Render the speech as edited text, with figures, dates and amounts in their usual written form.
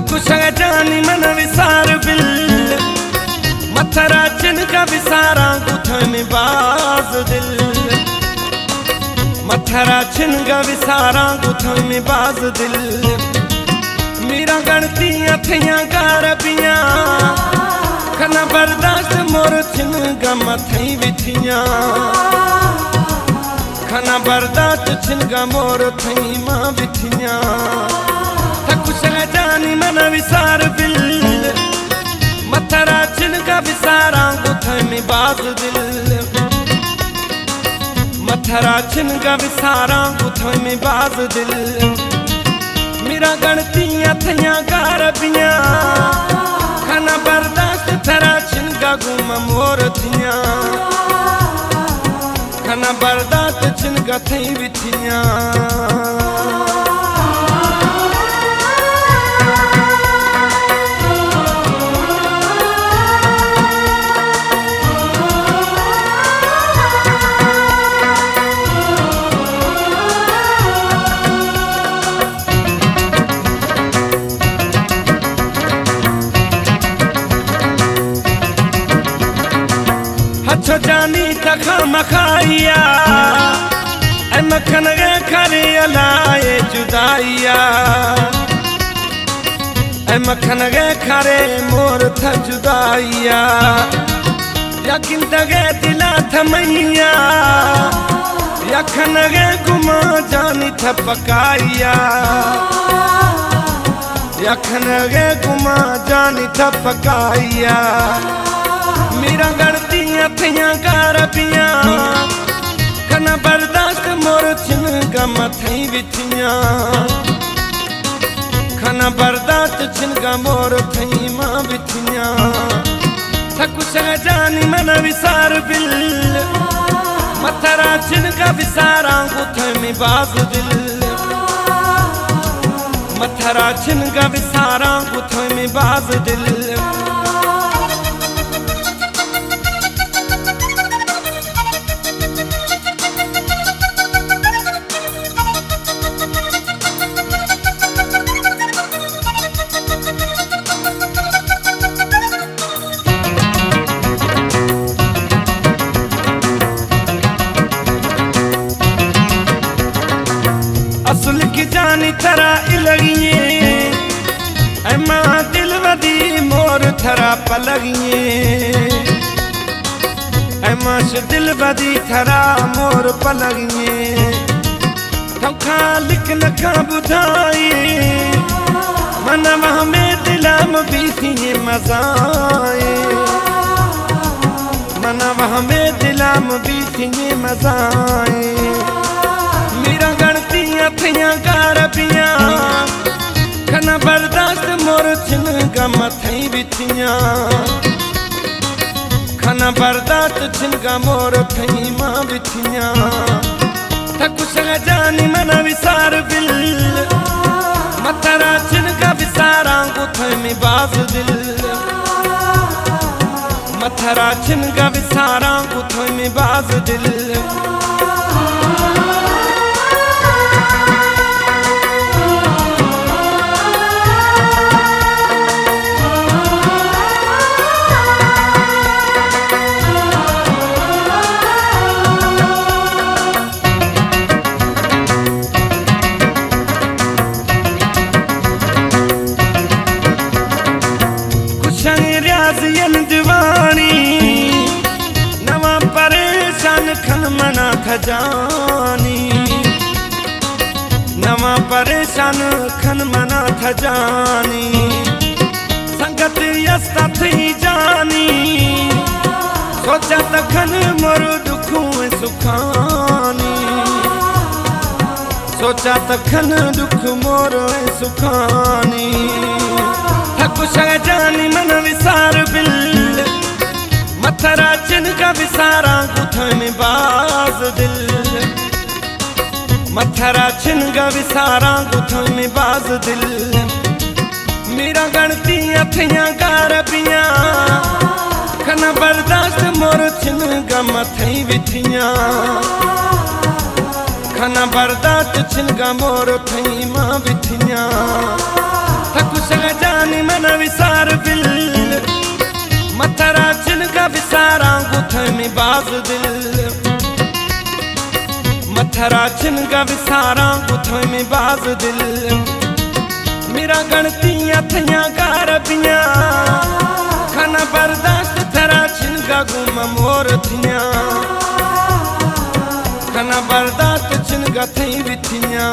थकुशग जानी मन विसार बिल मथरा चिनका विसारा गुथ में बाज दिल मथरा छिनगा विसारा गुथ में बाज दिल मेरा गणती अथियां कारबियां खना बर्दाश्त मोर छिनगा मथई विथियां खना बर्दाश्त छिनगा मोर थई मां विथियां थकुशग जानी मन विसार बिल मथरा छिनगा विसारा गुथ में बाज दिल मथरा छिनगा विसारा गुथ में बाज दिल मेरा गणती अथियां कारबियां खना बर्दाश्त थरा छिनगा गुम मोर थियां खना बर्दाश्त छिनगा थई विथियां हथो जानी तखा मखाइया ऐ मखन गे खरे अलाए जुदाइया ऐ मखन गे खरे मोर थ जुदाइया यकिन तगे दिला थमैया यखन गे गुमा जानी थ पकाइया यखन गे गुमा जानी थ पकाइया मेरा गणती अथियां कारबियां खना बर्दाश्त मोर छिनगा मथई विथियां खना बर्दाश्त छिनगा मोर थई मां विथियां थकुशग जानी मन विसार बिल मथरा छिनगा विसारा गुथ में बाज दिल मथरा छिनगा विसारा गुथ में बाज दिल असुल की जानी थरा इलगिए ऐ मां दिल वदी मोर थरा पलगिए ऐ माश दिल वदी थरा मोर पलगिए थोखा लिख नखा बुधाई मनवा में दिलम बीथिए मजाए मनवा में दिलम बीथिए मजाए मेरा गणती अथियां कारबियां खना बर्दाश्त मोर छिनगा मथई विथियां खना बर्दाश्त छिनगा मोर थई मां विथियां थकुशग जानी मन विसार बिल मथरा छिनगा विसारा गुथ में बाज दिल मथरा छिनगा विसारा गुथ में बाज दिल दीवानी नवा परेशान खन मना खजानी नवा परेशान खन मना खजानी संगत यस्ता थी जानी सोचा तखन मोर दुखों सुखानी सोचा तखन दुख मोर सुखानी थकुशग जानी मन विसार बिल मथरा छिनगा विसारा गुथ में बाज दिल मथरा छिनगा विसारा गुथ में बाज दिल मेरा गणती अथियां कारबियां खना बर्दाश्त मोर छिनगा मथई विथियां खना बर्दाश्त छिनगा मोर थई मां विथियां थकुशग जानी मन विसार दिल मथरा चिनगा विसारा गुथे में बाज दिल मथरा चिनगा विसारा गुथे में बाज दिल मेरा गणतियां थैया कार पिया खाना बर्दाश्त थरा चिनगा गुम मोर थिया खाना बर्दाश्त चिनगा थई विथिया